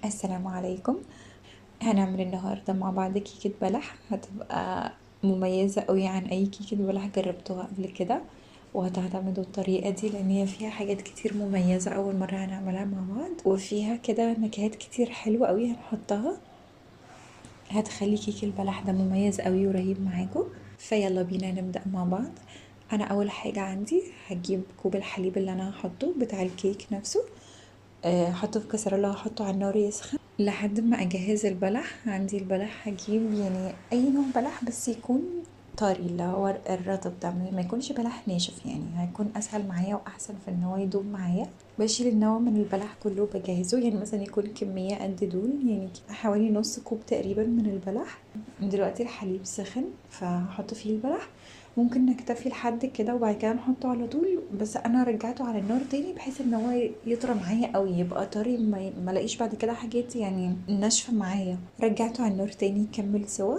السلام عليكم. هنعمل النهاردة مع بعض كيكة بلح هتبقى مميزة قوي عن اي كيكة بلح جربتوها قبل كده، وهتعتمدوا الطريقة دي لان هي فيها حاجات كتير مميزة اول مرة هنعملها مع بعض، وفيها كده نكهات كتير حلوة قوي هنحطها هتخلي كيك البلح ده مميز قوي ورهيب معاكم. فيلا بينا نبدأ مع بعض. انا اول حاجة عندي هجيب كوب الحليب اللي انا هحطه بتاع الكيك نفسه، هحطه في كسرولة وهحطه على النار يسخن لحد ما اجهز البلح. عندي البلح هجيب يعني اي نوع بلح بس يكون طري، اللي هو الرطب ده ما يكونش بلح ناشف، يعني هيكون اسهل معايا واحسن في ان هو يدوب معايا. بشيل النوع من البلح كله بجهزه، يعني مثلا يكون كمية قد دول، يعني حوالي نص كوب تقريبا من البلح. دلوقتي الحليب سخن فهحط فيه البلح، ممكن نكتفي لحد كده وبعد كده نحطه على طول، بس انا رجعته على النار تاني بحيث ان هو يطرى معايا قوي يبقى طري، ما الاقيش بعد كده حاجات يعني ناشفه معايا. رجعته على النار تاني يكمل سوا.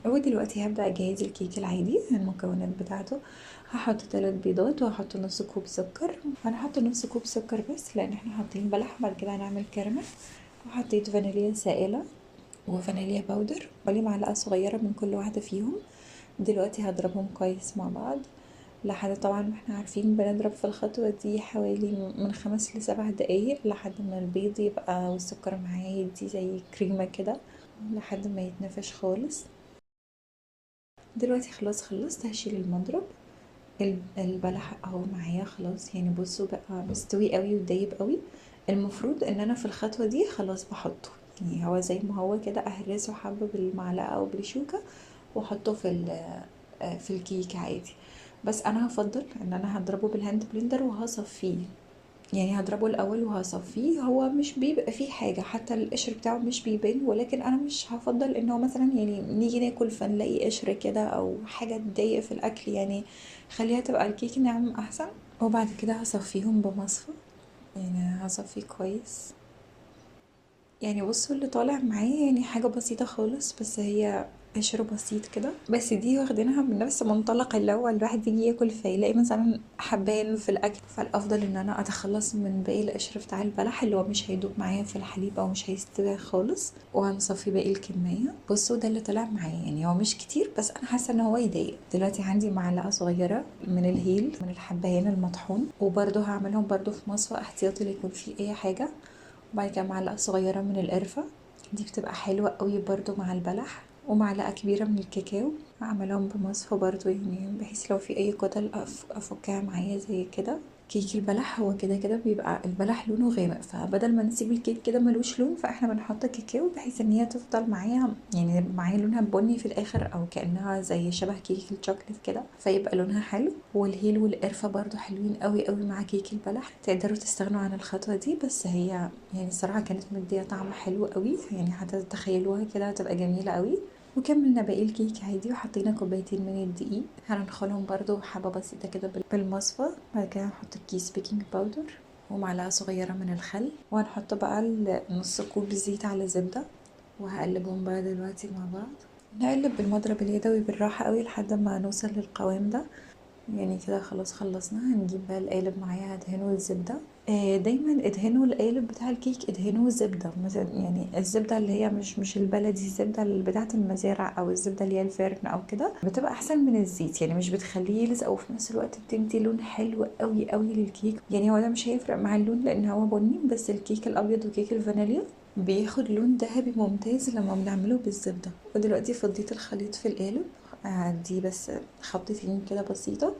ودلوقتي هبدأ اجهز الكيك العادي. المكونات بتاعته هحط 3 بيضات وهحط نص كوب سكر. انا هحط نص كوب سكر بس لان احنا حاطين بلح، بعد كده هنعمل كراميل. وحطيت فانيليا سائله وفانيليا باودر، ولي معلقه صغيره من كل واحده فيهم. دلوقتي هضربهم كويس مع بعض لحد، طبعا ما احنا عارفين بنضرب في الخطوة دي حوالي من 5 ل7 دقايق لحد ما البيض يبقى والسكر معاه يدي زي كريمة كده لحد ما يتنفش خالص. دلوقتي خلاص خلصت، هشيل المضرب. البلح اهو معايا خلاص، يعني بصوا بقى مستوي قوي ودايب قوي. المفروض ان انا في الخطوة دي خلاص بحطه، يعني هو زي ما هو كده اهرسه حبة بالمعلقة او بالشوكة واحطه في الكيك عادي. بس انا هفضل ان انا هضربه بالهاند بلندر وهصفيه، يعني هضربه الاول وهصفيه. هو مش بيبقى فيه حاجه، حتى القشر بتاعه مش بيبان، ولكن انا مش هفضل ان هو مثلا يعني نيجي ناكل فنلاقي قشر كده او حاجه تضايق في الاكل، يعني خليها تبقى الكيك ناعم احسن. وبعد كده هصفيهم بمصفى، يعني هصفيه كويس. يعني بصوا اللي طالع معايا يعني حاجة بسيطة خالص، بس هي قشر بسيط كده، بس دي واخدينها من نفس منطلق اللي هو الواحد يجي ياكل فيلاقي مثلا حبان في الاكل، فالافضل ان انا اتخلص من باقي القشر بتاع البلح اللي هو مش هيدوب معايا في الحليب او مش هيستوي خالص، وهنصفي باقي الكمية. بصوا ده اللي طلع معايا، يعني هو مش كتير بس انا حاسة ان هو يضايق. دلوقتي عندي معلقة صغيرة من الهيل من الحبهان المطحون، وبرده هعملهم برده في مصفى احتياطي ليكون فيه اي حاجة. وبعد كده معلقة صغيرة من القرفة، دي بتبقى حلوة قوي برضو مع البلح. ومعلقة كبيرة من الكاكاو، هعملهم بمصفى برضو يعني بحيث لو في اي كتل افكها معايا زي كده. كيك البلح هو كده كده بيبقى البلح لونه غامق، فبدل ما نسيب الكيك كده ملوش لون فاحنا بنحط كاكاو بحيث ان هي تفضل معايا، يعني معايا لونها بني في الاخر او كانها زي شبه كيك الشوكليت كده، فيبقى لونها حلو. والهيل والقرفه برضو حلوين قوي قوي مع كيك البلح. تقدروا تستغنوا عن الخطوه دي، بس هي يعني الصراحه كانت مديه طعم حلو قوي، يعني حتى تتخيلوها كده هتبقى جميله قوي. وكملنا باقي الكيك عادي وحطينا كوبايتين من الدقيق، هندخلهم برضو حبة بسيطة كده بالمصفى. بعد كده هنحط كيس بيكنج باودر ومعلقة صغيرة من الخل، وهنحط بقى نص كوب زيت على زبدة، وهقلبهم بقى دلوقتي مع بعض. نقلب بالمضرب اليدوي بالراحة قوي لحد ما نوصل للقوام ده. يعني كده خلاص خلصنا. هنجيب بقى القالب معايا هدهنه الزبدة. دايما ادهنوا القالب بتاع الكيك ادهنوه زبدة مثلا، يعني الزبدة اللي هي مش البلدي، الزبدة اللي بتاعة المزارع او الزبدة اللي هي الفرن او كده، بتبقى احسن من الزيت، يعني مش بتخليه يلزق وفي نفس الوقت بتدي لون حلو قوي قوي للكيك. يعني هو ده مش هيفرق مع اللون لان هو بني، بس الكيك الابيض وكيك الفانيليا بياخد لون ذهبي ممتاز لما بنعمله بالزبدة. ودلوقتي فضيت الخليط في القالب، دي بس خبطتين كده بسيطة،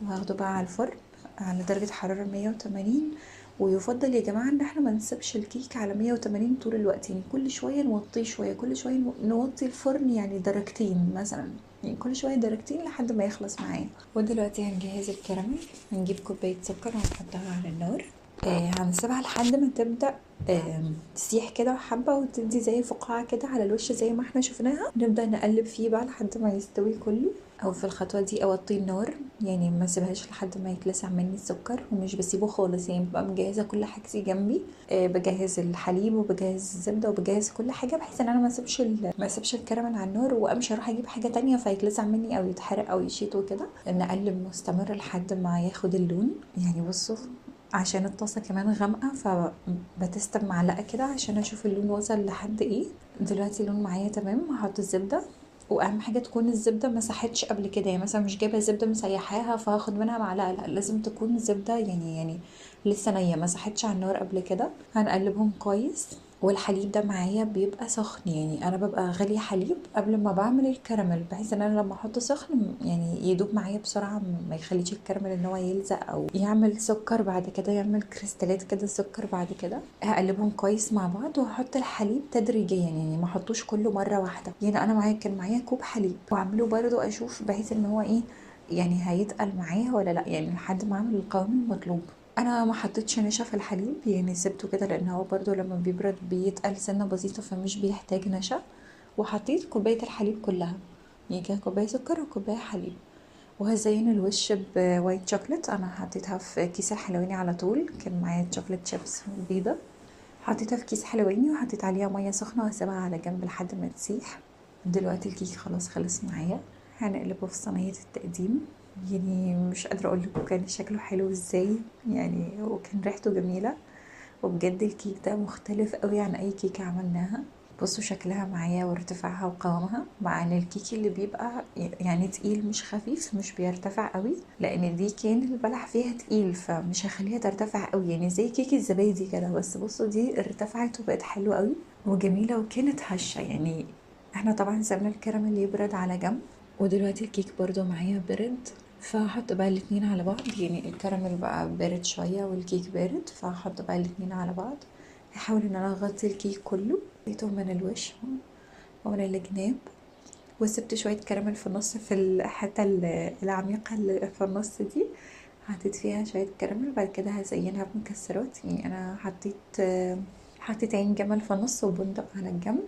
وهاخده بقى على الفرن على درجة حرارة 180. ويفضل يا جماعة ان احنا ما نسيبش الكيك على 180 طول الوقت، يعني كل شوية نوطيه شوية، كل شوية نوطي الفرن يعني درجتين مثلا، يعني كل شوية درجتين لحد ما يخلص معايا. ودلوقتي هنجهز الكراميل. هنجيب كوباية سكر وهنحطها على النار، هنسيبها لحد ما تبدأ تسيح كده حبة وتدي زي فقاعة كده على الوش زي ما احنا شفناها. نبدأ نقلب فيه بقى لحد ما يستوي كله. او في الخطوة دي اوطي النار، يعني ما سيبهاش لحد ما يتلسع مني السكر، ومش بسيبه خالص، يعني ببقى مجهزة كل حاجتي جنبي. بجهز الحليب وبجهز الزبدة وبجهز كل حاجة بحيث ان انا ما اسيبش الكراميل على النار وامشي اروح اجيب حاجة تانية فيتلسع مني او يتحرق او يشيط وكده. نقلب مستمر لحد ما ياخد اللون. يعني بصوا عشان الطاسة كمان غامقة، فبتست بمعلقة كده عشان اشوف اللون وصل لحد ايه. دلوقتي اللون معايا تمام. هحط الزبدة، واهم حاجة تكون الزبدة ما ساحتش قبل كده، يعني مثلا مش جايبة زبدة مسيحاها فهاخد منها معلقة، لا لازم تكون الزبدة يعني لسه نية ما ساحتش على النار قبل كده. هنقلبهم كويس. والحليب ده معايا بيبقى سخن، يعني انا ببقى غالية حليب قبل ما بعمل الكراميل، بحيث ان انا لما احطه سخن يعني يدوب معايا بسرعة، ما يخليش الكراميل ان هو يلزق او يعمل سكر بعد كده، يعمل كريستالات كده سكر بعد كده. هقلبهم كويس مع بعض وهحط الحليب تدريجيا، يعني ما احطوش كله مرة واحدة. يعني انا كان معايا كوب حليب، واعمله برضو اشوف بحيث ان هو ايه، يعني هيتقل معايا ولا لا، يعني لحد ما اعمل القوام المطلوب. انا ما حطيتش نشا في الحليب، يعني سبته كده لان هو برضو لما بيبرد بيتقل سنه بسيطه فمش بيحتاج نشا. وحطيت كوبايه الحليب كلها، يعني كده كوبايه سكر وكوبايه حليب. وهزين الوش بوايت شوكليت، انا حطيتها في كيس الحلواني على طول، كان معايا شوكليت شيبس بيضه. حطيتها في كيس حلواني وحطيت عليها ميه سخنه وهسيبها على جنب لحد ما تسيح. دلوقتي الكيك خلاص خلص معايا. هنقلبه في صينيه التقديم. يعني مش قادرة اقول لكم كان شكله حلو ازاي، يعني وكان ريحته جميلة. وبجد الكيك ده مختلف قوي عن اي كيكة عملناها. بصوا شكلها معايا وارتفاعها وقوامها، مع ان الكيك اللي بيبقى يعني تقيل مش خفيف مش بيرتفع قوي، لان دي كان البلح فيها تقيل فمش هخليها ترتفع قوي، يعني زي كيك الزبادي كده. بس بصوا دي ارتفعت وبقت حلوة قوي وجميلة وكانت هشة يعني. احنا طبعا سيبنا الكراميل يبرد على جنب، ودلوقتي الكيك برضو معايا برد. فهحط بقى الاتنين على بعض، يعني الكراميل بقى بارد شوية والكيك بارد، فهحط بقى الاتنين على بعض. هحاول ان انا اغطي الكيك كله، حطيته من الوش ومن الجناب. وسبت شوية كراميل في النص في الحتة العميقة اللي في النص دي، حطيت فيها شوية كراميل. بعد كده هزينها بمكسرات، يعني انا حطيت عين جمل في النص وبندق على الجنب.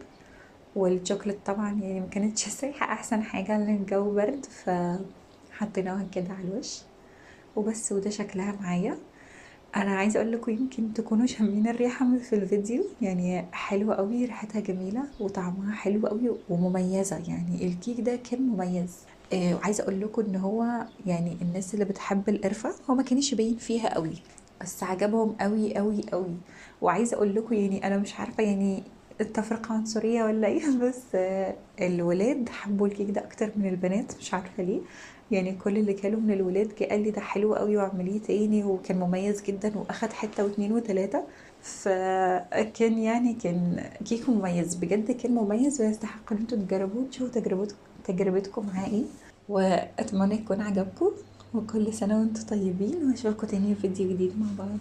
والشوكليت طبعا يعني ما كانتش سايحة احسن حاجة لان الجو برد، فحطيناها كده على الوش وبس. وده شكلها معايا. انا عايزه اقول لكم يمكن تكونوا شامين الريحه في الفيديو، يعني حلوه قوي، ريحتها جميله وطعمها حلو قوي ومميزه، يعني الكيك ده كان مميز. وعايزه اقول لكم ان هو يعني الناس اللي بتحب القرفه هو ما كانش باين فيها قوي، بس عجبهم قوي قوي قوي. وعايزه اقول لكم يعني انا مش عارفه يعني التفرقه عنصريه ولا ايه بس الولاد حبوا الكيك ده اكتر من البنات، مش عارفه ليه. يعني كل اللي كانوا من الولاد جه قال لي ده حلو قوي واعمليه تاني، وكان مميز جدا واخد حته واتنين وتلاته. فكان يعني كان كيك مميز بجد، كان مميز ويستحق ان انتوا تجربوه تشوفوا تجربتكم معاه ايه. واتمنى يكون عجبكم، وكل سنه وانتوا طيبين، واشوفكم تاني في فيديو جديد مع بعض.